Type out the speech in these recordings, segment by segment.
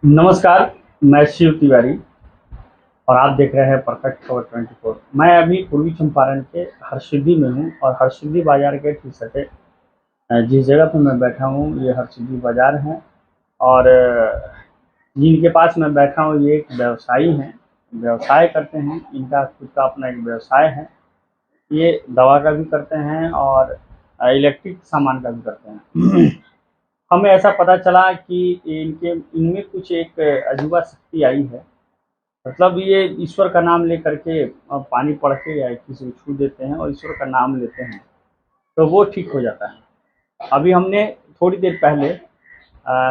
नमस्कार, मैं शिव तिवारी और आप देख रहे हैं परफेक्ट खबर 24। मैं अभी पूर्वी चंपारण के हरसिद्धि में हूँ और हरसिद्धि बाजार के ठीक सटे जिस जगह पर मैं बैठा हूँ ये हरसिद्धि बाजार है। और जिनके पास मैं बैठा हूँ ये एक व्यवसायी हैं, व्यवसाय करते हैं। इनका खुद का अपना एक व्यवसाय है। ये दवा का भी करते हैं और इलेक्ट्रिक सामान का भी करते हैं। हमें ऐसा पता चला कि इनके इनमें कुछ एक अजूबा शक्ति आई है। मतलब ये ईश्वर का नाम लेकर के पानी पढ़ के या किसी को छू देते हैं और ईश्वर का नाम लेते हैं तो वो ठीक हो जाता है। अभी हमने थोड़ी देर पहले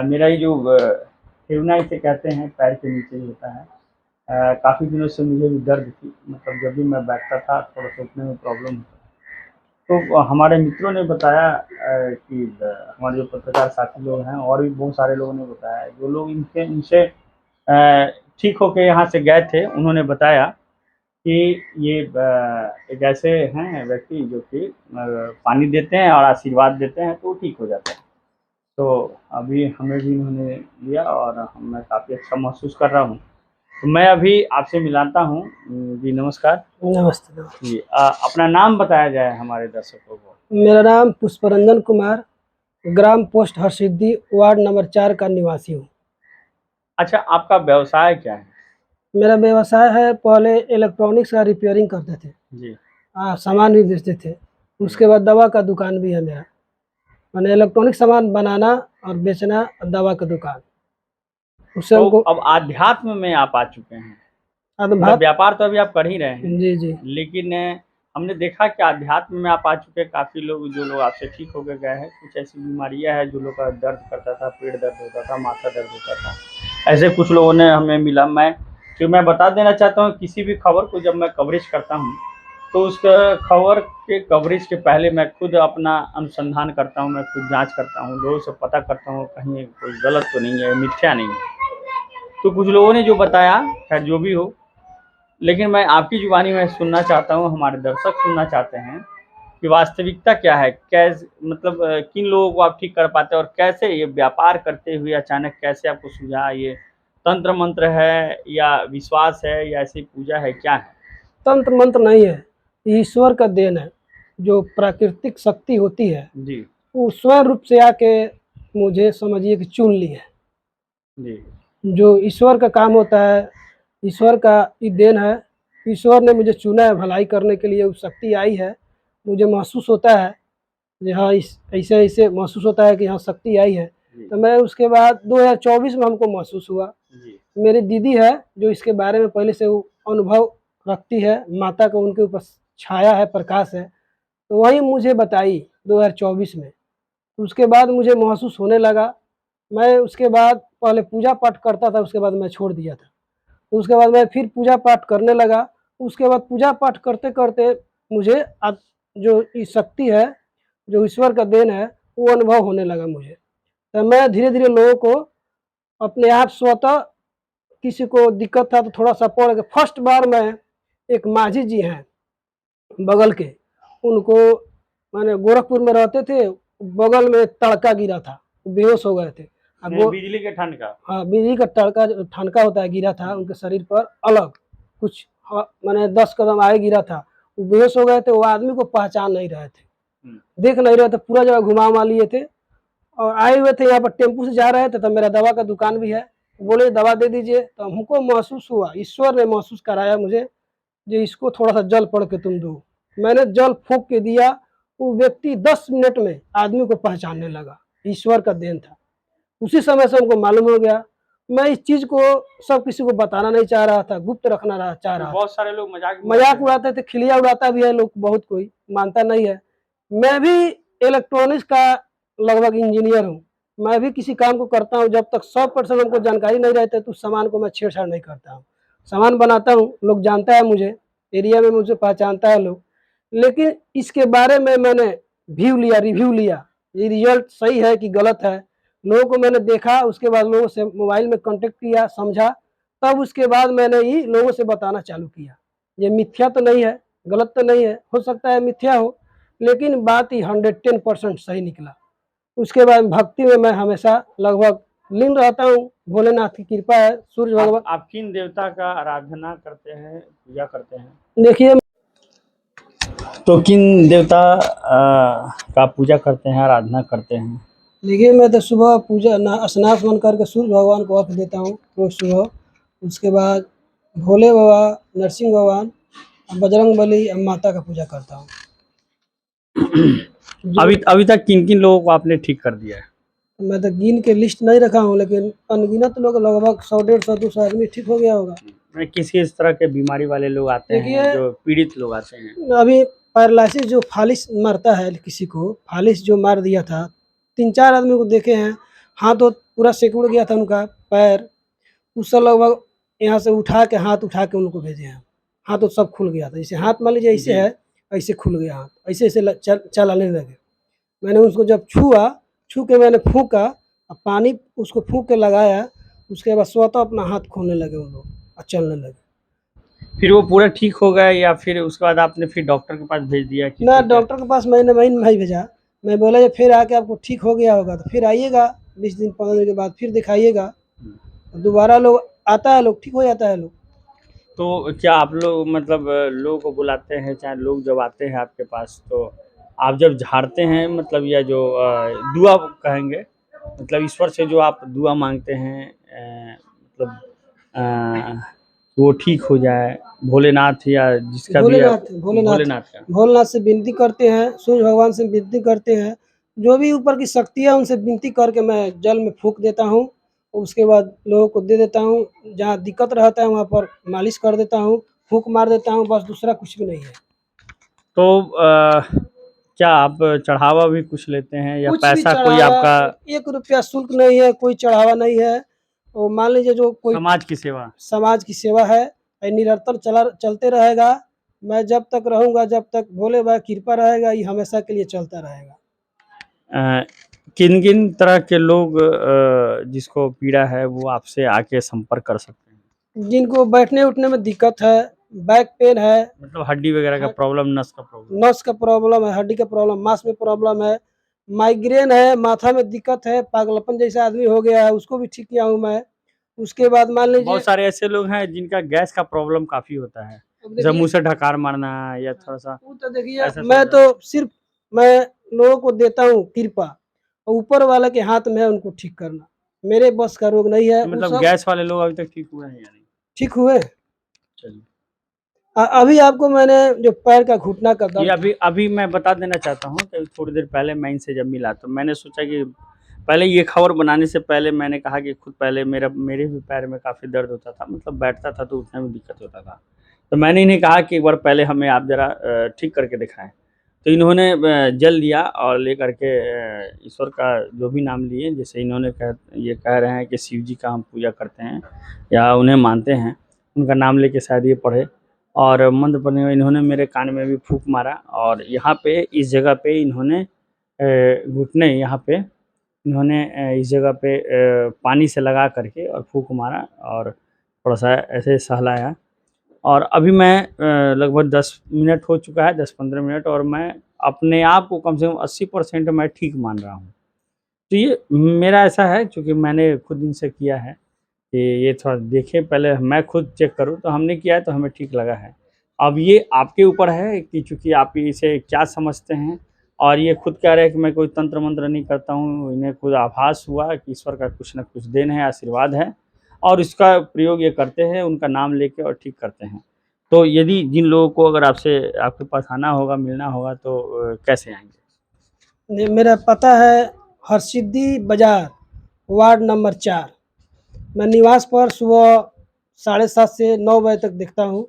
मेरा ये जो ठेवना इसे कहते हैं, पैर के नीचे ही होता है। काफ़ी दिनों से मुझे भी दर्द थी, मतलब जब भी मैं बैठता था थोड़ा सा उठने में प्रॉब्लम होता। तो हमारे मित्रों ने बताया कि हमारे जो पत्रकार साथी लोग हैं और भी बहुत सारे लोगों ने बताया, जो लोग इनके इनसे ठीक होके यहाँ से गए थे, उन्होंने बताया कि ये एक ऐसे हैं व्यक्ति जो कि पानी देते हैं और आशीर्वाद देते हैं तो वो ठीक हो जाता है। तो अभी हमें भी इन्होंने लिया और मैं काफ़ी अच्छा महसूस कर रहा हूँ। तो मैं अभी आपसे मिलाता हूँ। जी नमस्कार। नमस्ते नमस्ते। जी अपना नाम बताया जाए हमारे दर्शकों को। मेरा नाम पुष्परंजन कुमार, ग्राम पोस्ट हरसिद्धि, वार्ड नंबर 4 का निवासी हूँ। अच्छा, आपका व्यवसाय क्या है? मेरा व्यवसाय है, पहले इलेक्ट्रॉनिक्स का रिपेयरिंग करते थे। जी। सामान भी बेचते थे। उसके बाद दवा का दुकान भी है मेरा। मैंने इलेक्ट्रॉनिक सामान बनाना और बेचना और दवा का दुकान। उससे तो हमको अब आध्यात्म में आप आ चुके हैं। मतलब अद्भुत। व्यापार तो अभी आप कर ही रहे हैं, जी, जी। लेकिन हमने देखा कि आध्यात्म में आप आ चुके हैं। काफ़ी लोग जो लोग आपसे ठीक होके गए हैं, कुछ ऐसी बीमारियां हैं जो लोग का दर्द करता था, पेट दर्द होता था, माथा दर्द होता था, ऐसे कुछ लोगों ने हमें मिला। मैं बता देना चाहता हूँ, किसी भी खबर को जब मैं कवरेज करता हूँ तो उस खबर के कवरेज के पहले मैं खुद अपना अनुसंधान करता हूँ, मैं खुद जांच करता हूँ, लोगों से पता करता हूँ कहीं कोई गलत तो नहीं है, मिथ्या नहीं है। तो कुछ लोगों ने जो बताया, खैर जो भी हो, लेकिन मैं आपकी जुबानी में सुनना चाहता हूँ, हमारे दर्शक सुनना चाहते हैं कि वास्तविकता क्या है, कैसे मतलब किन लोगों को आप ठीक कर पाते हैं और कैसे ये व्यापार करते हुए अचानक कैसे आपको सूझा? ये तंत्र मंत्र है या विश्वास है या ऐसी पूजा है, क्या है? तंत्र मंत्र नहीं है, ईश्वर का देन है। जो प्राकृतिक शक्ति होती है, जी। वो स्वयं रूप से आके मुझे समझिए कि चुन ली है। जी। जो ईश्वर का काम होता है, ईश्वर का ही देन है। ईश्वर ने मुझे चुना है भलाई करने के लिए, वो शक्ति आई है। मुझे महसूस होता है कि हाँ, इस ऐसे-ऐसे महसूस होता है कि हाँ, शक्ति आई है। जी। तो मैं उसके बाद 2024 में हमको महसूस हुआ। जी। मेरी दीदी है, जो इसके बारे में पहले से वो अनुभव रखती है, माता को उनके ऊपर छाया है, प्रकाश है, तो वही मुझे बताई 2024 में। उसके बाद मुझे महसूस होने लगा। मैं उसके बाद पहले पूजा-पाठ करता था, उसके बाद मैं छोड़ दिया था। तो उसके बाद मैं फिर पूजा-पाठ करने लगा। उसके बाद पूजा-पाठ करते-करते मुझे अब जो ये शक्ति है, जो ईश्वर का देन है, वो अनुभव होने लगा मुझे। तो मैं धीरे-धीरे लोगों को अपने आप स्वतः, किसी को दिक्कत था तो थोड़ा-सा पढ़ के, फर्स्ट बार मैं, एक माझी जी हैं बगल के, उनको, माने गोरखपुर में रहते थे, बगल में तड़का गिरा था, बेहोश हो गए थे। नहीं, वो, बिजली के ठंड का। हाँ, बिजली का तड़का जो ठनका होता है, गिरा था उनके शरीर पर अलग, कुछ माने 10 कदम आगे गिरा था। वो बेहोश हो गए थे, वो आदमी को पहचान नहीं रहे थे, हम्म। देख नहीं रहे थे, पूरा जगह घुमा लिए थे। और आए हुए थे यहाँ पर, टेम्पू से जा रहे थे, तब मेरा दवा का दुकान भी है, बोले दवा दे दीजिए। तो हमको महसूस हुआ, ईश्वर ने महसूस कराया मुझे, जो इसको थोड़ा सा जल पढ़ के तुम दो। मैंने जल फूंक के दिया, वो व्यक्ति 10 मिनट में आदमी को पहचानने लगा। ईश्वर का देन था। उसी समय से हमको मालूम हो गया। मैं इस चीज़ को सब किसी को बताना नहीं चाह रहा था, गुप्त रखना चाह तो रहा था। बहुत सारे लोग मजाक भी उड़ाते मजाक हैं। उड़ाते थे, खिलिया उड़ाता भी है लोग, बहुत कोई मानता नहीं है। मैं भी इलेक्ट्रॉनिक्स का लगभग इंजीनियर हूँ। मैं भी किसी काम को करता हूँ, जब तक 100% हमको जानकारी नहीं रहती तो उस सामान को मैं छेड़छाड़ नहीं करता हूँ। सामान बनाता हूँ, लोग जानता है मुझे, एरिया में मुझे पहचानता है लोग। लेकिन इसके बारे में मैंने रिव्यू लिया, ये रिजल्ट सही है कि गलत है। लोगों को मैंने देखा, उसके बाद लोगों से मोबाइल में कॉन्टेक्ट किया, समझा, तब उसके बाद मैंने ही लोगों से बताना चालू किया। ये मिथ्या तो नहीं है, गलत तो नहीं है, हो सकता है मिथ्या हो, लेकिन बात ही 110% सही निकला। उसके बाद भक्ति में मैं हमेशा लगभग लीन रहता हूँ। भोलेनाथ की कृपा है, सूर्य भगवान। आप किन देवता का आराधना करते हैं, पूजा करते हैं? देखिए, तो किन देवता का पूजा करते हैं, आराधना करते हैं? मैं तो सुबह पूजा स्नान वन करके सूर्य भगवान को अर्घ देता हूँ रोज सुबह। उसके बाद भोले बाबा, नरसिंह भगवान, बजरंग बली और माता का पूजा करता हूँ। अभी अभी तक किन किन लोगों को आपने ठीक कर दिया है? मैं तो गिन के लिस्ट नहीं रखा हूँ, लेकिन अनगिनत लोग, लगभग 100, 150, 200 आदमी ठीक हो गया होगा। किस किस तरह के बीमारी वाले लोग आते हैं, देखिए, जो पीड़ित लोग आते हैं? अभी पैरालिसिस जो फालिस मारता है किसी को, फालिस जो मार दिया था, 3-4 आदमी को देखे हैं। हाथ तो पूरा सिकुड़ गया था उनका पैर, उससे लगभग यहाँ से उठा के, हाथ उठा के उनको भेजे हैं। हाथ तो सब खुल गया था, जैसे हाथ मान लीजिए ऐसे है, ऐसे खुल गया हाथ, ऐसे ऐसे चलाने लगे। मैंने उसको जब छू के मैंने फूँका, और पानी उसको फूँक के लगाया, उसके बाद स्वतः अपना हाथ खोलने लगे उन लोग और चलने लगे। फिर वो पूरा ठीक हो गया, या फिर उसके बाद आपने फिर डॉक्टर के पास भेज दिया कि ना, ठीक है? डॉक्टर के पास मैंने नहीं भेजा। मैं बोला ये फिर आके आपको ठीक हो गया होगा तो फिर आइएगा, 20 दिन 15 दिन के बाद फिर दिखाइएगा। दोबारा लोग आता है, लोग ठीक हो जाता है लोग। तो क्या आप लोग मतलब लोगों को बुलाते हैं, चाहे लोग जब आते हैं आपके पास, तो आप जब झाड़ते हैं, मतलब या जो दुआ कहेंगे, मतलब ईश्वर से जो आप दुआ मांगते हैं, मतलब वो ठीक हो जाए, भोलेनाथ या जिसका भी है, भोलेनाथ का। भोलेनाथ से विनती करते हैं, सूर्य भगवान से विनती करते हैं, जो भी ऊपर की शक्ति है उनसे विनती करके मैं जल में फूँक देता हूँ। उसके बाद लोगों को दे देता हूँ, जहाँ दिक्कत रहता है वहाँ पर मालिश कर देता हूँ, फूँक मार देता हूँ, बस दूसरा कुछ भी नहीं है। तो क्या आप चढ़ावा भी कुछ लेते हैं, या कुछ भी पैसा कोई चढ़ावा, आपका? 1 रुपया शुल्क नहीं है, कोई चढ़ावा नहीं है। और मान लीजिए जो कोई समाज की सेवा? समाज की सेवा है, ये निरंतर चलते रहेगा। मैं जब तक रहूँगा, जब तक भोले बाबा की कृपा रहेगा, ये हमेशा के लिए चलता रहेगा। किन किन तरह के लोग जिसको पीड़ा है वो आपसे आके संपर्क कर सकते हैं? जिनको बैठने उठने में दिक्कत है, बैक पेन है, मतलब हड्डी वगैरह का प्रॉब्लम, नस का प्रॉब्लम? नस का प्रॉब्लम है, हड्डी का प्रॉब्लम, मांस में प्रॉब्लम है, माइग्रेन है, माथा में दिक्कत है, पागलपन जैसा आदमी हो गया है, उसको भी ठीक किया हूँ मैं। उसके बाद मान लीजिए, बहुत सारे ऐसे लोग हैं जिनका गैस का प्रॉब्लम काफ़ी होता है, अब जैसे देखिए, मुँह से ढकार मारना या थोड़ा-सा वो तो देखिए, ऐसा सब मैं है। तो सिर्फ मैं लोगों को देता हूँ कृपा, और ऊपर वाले के हाथ में है उनको ठीक करना। मेरे बस का रोग नहीं है, तो वो मतलब सब गैस वाले लोग अभी तक ठीक हुए हैं या नहीं? ठीक हुए। चलिए। अभी आपको मैंने जो पैर का घुटना का ये दर्द था, अभी अभी मैं बता देना चाहता हूँ कि थोड़ी देर पहले मैं इनसे जब मिला तो मैंने सोचा कि पहले ये खबर बनाने से पहले मैंने कहा कि खुद पहले मेरे भी पैर में काफ़ी दर्द होता था, मतलब बैठता था तो उठने में दिक्कत होता था। तो मैंने इन्हें कहा कि एक बार पहले हमें आप ज़रा ठीक करके दिखाएँ। तो इन्होंने जल दिया और लेकर के ईश्वर का जो भी नाम लिए, जैसे इन्होंने ये कह रहे हैं कि शिव जी का हम पूजा करते हैं या उन्हें मानते हैं, उनका नाम लेके शायद ये पढ़े, और मंत्र पढ़ने में इन्होंने मेरे कान में भी फूँक मारा, और यहाँ पे इस जगह पे इन्होंने घुटने यहाँ पे इन्होंने इस जगह पे पानी से लगा करके और फूँक मारा, और थोड़ा-सा ऐसे सहलाया, और अभी मैं लगभग 10 मिनट हो चुका है, 10-15 मिनट, और मैं अपने आप को कम से कम 80% मैं ठीक मान रहा हूँ। तो ये मेरा ऐसा है, चूँकि मैंने खुद इनसे किया है कि ये थोड़ा देखें, पहले मैं खुद चेक करूँ, तो हमने किया है तो हमें ठीक लगा है। अब ये आपके ऊपर है कि चूँकि आप इसे क्या समझते हैं, और ये खुद कह रहे हैं कि मैं कोई तंत्र-मंत्र नहीं करता हूँ, इन्हें खुद आभास हुआ कि ईश्वर का कुछ न कुछ देन है, आशीर्वाद है, और इसका प्रयोग ये करते हैं, उनका नाम लेके और ठीक करते हैं। तो यदि जिन लोगों को अगर आपसे आपके पास आना होगा, मिलना होगा, तो कैसे आएँगे? मेरा पता है हरसिद्धि बाज़ार, वार्ड नंबर 4। मैं निवास पर सुबह 7:30 से 9 बजे तक दिखता हूँ।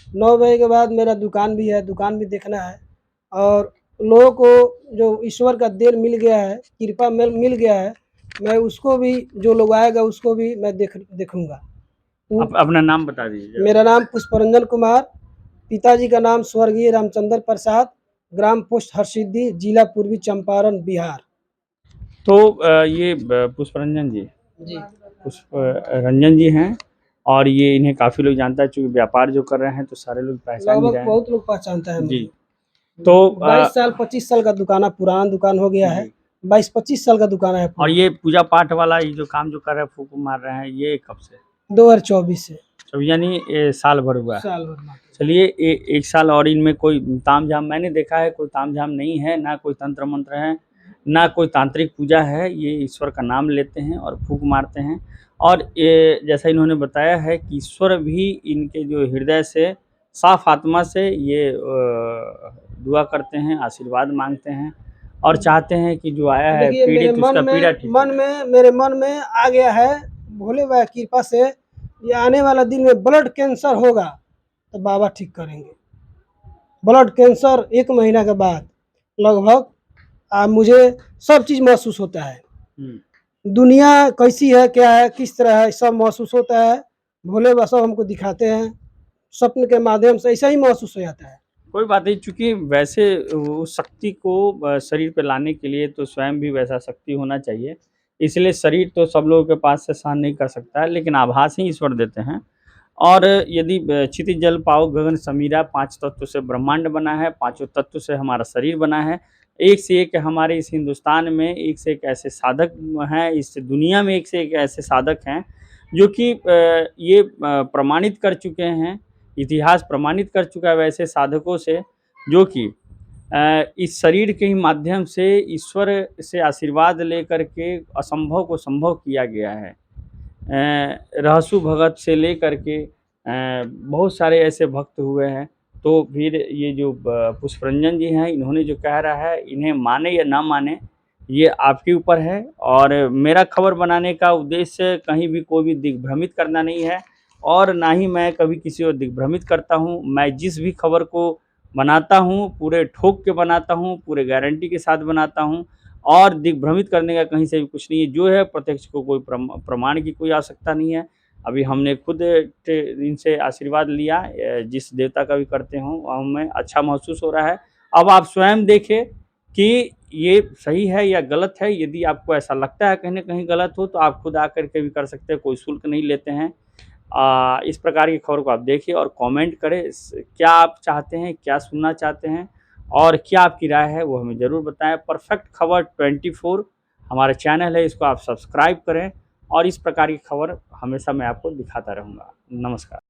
9 बजे के बाद मेरा दुकान भी है, दुकान भी देखना है, और लोगों को जो ईश्वर का देन मिल गया है, कृपा मिल गया है, मैं उसको भी, जो लोग आएगा उसको भी मैं देखूँगा। आप अपना नाम बता दीजिए। मेरा नाम पुष्परंजन कुमार, पिताजी का नाम स्वर्गीय रामचंद्र प्रसाद, ग्राम पोस्ट हरसिद्धि, जिला पूर्वी चंपारण, बिहार। तो ये पुष्परंजन जी, जी। पुष्प रंजन जी हैं, और ये इन्हें काफ़ी लोग जानता है, चूँकि व्यापार जो कर रहे हैं तो सारे लोग पहचान ही लगभग रहे हैं। बहुत लोग पहचानता है जी। मुझे। तो 22 साल 25 साल का दुकान है, पुराना दुकान हो गया है। जी। 22-25 साल का दुकान है। और ये पूजा पाठ वाला ये जो काम जो कर रहे हैं, फूँक मार रहे हैं, ये कब से? 2024 से। तो यानी साल भर हुआ है। साल भर मात्र। चलिए एक साल और इनमें कोई तामझाम मैंने देखा है, कोई तामझाम नहीं है, ना कोई तंत्र मंत्र है, ना कोई तांत्रिक पूजा है। ये ईश्वर का नाम लेते हैं और फूँक मारते हैं। और ये जैसा इन्होंने बताया है कि ईश्वर भी इनके जो हृदय से साफ आत्मा से ये दुआ करते हैं, आशीर्वाद मांगते हैं और चाहते हैं कि जो आया है देखिए पीड़ित उसका पीड़ा ठीक हो जाए। मेरे मन में आ गया है, भोले बाबा की कृपा से ये आने वाला दिन में ब्लड कैंसर होगा तो बाबा ठीक करेंगे। ब्लड कैंसर 1 महीना के बाद लगभग मुझे सब चीज़ महसूस होता है। दुनिया कैसी है, क्या है, किस तरह है, सब महसूस होता है। भोले बाबा सब हमको दिखाते हैं, स्वप्न के माध्यम से ऐसा ही महसूस हो जाता है। कोई बात नहीं, चूँकि वैसे उस शक्ति को शरीर पे लाने के लिए तो स्वयं भी वैसा शक्ति होना चाहिए। इसलिए शरीर तो सब लोगों के पास से सहन नहीं कर सकता है, लेकिन आभास ही ईश्वर देते हैं। और यदि क्षितिज जल पाओ गगन समीरा, 5 तत्व से ब्रह्मांड बना है, पाँचों तत्व से हमारा शरीर बना है। एक से एक हमारे इस हिंदुस्तान में एक से एक ऐसे साधक हैं, इस दुनिया में एक से एक ऐसे साधक हैं, जो कि ये प्रमाणित कर चुके हैं, इतिहास प्रमाणित कर चुका है वैसे साधकों से, जो कि इस शरीर के ही माध्यम से ईश्वर से आशीर्वाद लेकर के असंभव को संभव किया गया है। रहसु भगत से लेकर के बहुत सारे ऐसे भक्त हुए हैं। तो फिर ये जो पुष्परंजन जी हैं, इन्होंने जो कह रहा है, इन्हें माने या ना माने ये आपके ऊपर है। और मेरा खबर बनाने का उद्देश्य कहीं भी कोई भी दिग्भ्रमित करना नहीं है और ना ही मैं कभी किसी को दिग्भ्रमित करता हूँ। मैं जिस भी खबर को बनाता हूँ पूरे ठोक के बनाता हूँ, पूरे गारंटी के साथ बनाता हूँ और दिग्भ्रमित करने का कहीं से भी कुछ नहीं है। जो है प्रत्यक्ष को कोई प्रमाण की कोई आवश्यकता नहीं है। अभी हमने खुद इनसे आशीर्वाद लिया, जिस देवता का भी करते हों, हमें अच्छा महसूस हो रहा है। अब आप स्वयं देखें कि ये सही है या गलत है। यदि आपको ऐसा लगता है कहीं न कहीं गलत हो, तो आप खुद आकर के भी कर सकते हैं, कोई शुल्क नहीं लेते हैं। इस प्रकार की खबर को आप देखिए और कमेंट करें, क्या आप चाहते हैं, क्या सुनना चाहते हैं और क्या आपकी राय है, वो हमें ज़रूर बताएं। परफेक्ट खबर 24 हमारा चैनल है, इसको आप सब्सक्राइब करें और इस प्रकार की खबर हमेशा मैं आपको दिखाता रहूँगा। नमस्कार।